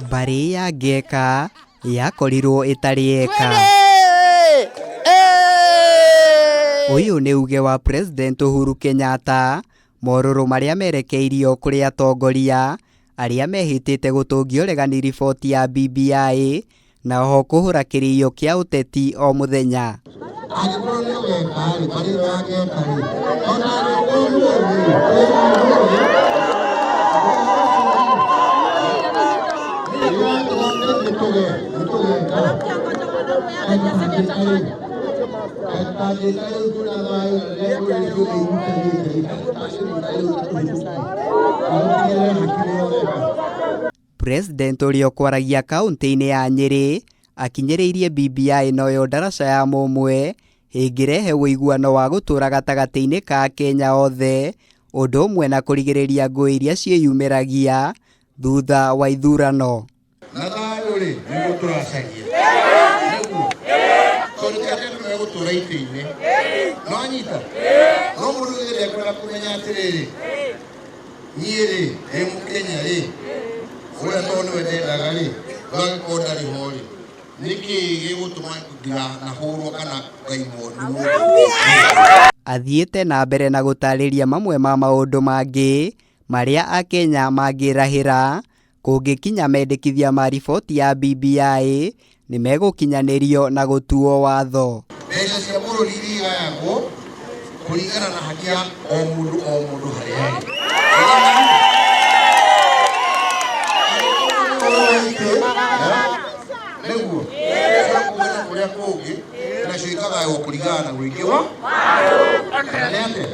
Mbari ya Ngeka yakorirwo itari eka. Uyu ni uge wa President Uhuru Kenyatta mororo maria merekeirio kuri atongoria aria mehitite gutungio regani riboti ya BBI na oho kuhura kiriyo kia uteti o muthenya. President urio kwaragia kaunti-ini ya Nyeri akinyiriirie BBI noyo ndaraca ya mumwe ingirehe wiguano wa gutura gatagati-ini ka Kenya othe undu umwe na kurigiriria ngui iria ciiyumiragia thutha wa ithurano. Athiete na mbere na gutariria mamwe ma maundu mangi maria Akenya mangirahira kungikinya mendekithia ma riboti ya BBI ni megukinyanirio na gutuo watho. Mbeca cia bururi irigayagwo kuringana na haki ya o mundu haria ari. Neguo kuria kungi nacio ikagaywo kuringana na wiki wa kanete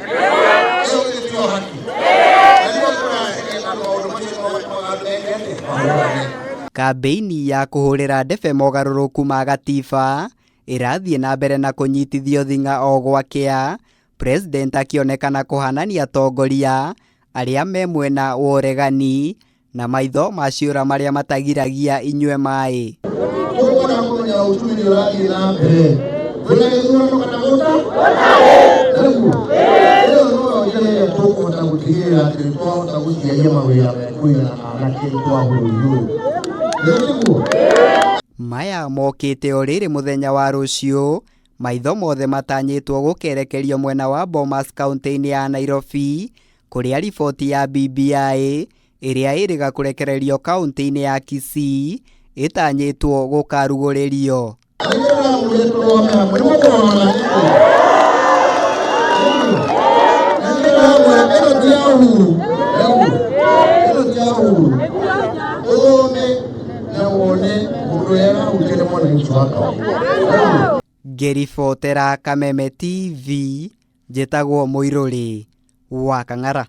iyo ndio haki. Kambeini ya kuhurira ndebe mogaruruku ma gatiba irathie na mbere na kunyitithio thinga o gwakea, President akionekana kuhanania atongoria aria me mwena wa uregani na maitho maciura maria matagiragia inywe mai. Maya mokite o riri muthenya wa rucio, maitho mothe matanyitwo gukerekerio mwena wa Bomas kaunti-ini ya Nairobi kuria riboti ya BBI iria iriga kurekererio kaunti-ini ya Kisii itanyitwo gukaruguririo. Gerifotera Kameme TV, njitagwo Muiruri wa Kang'ara.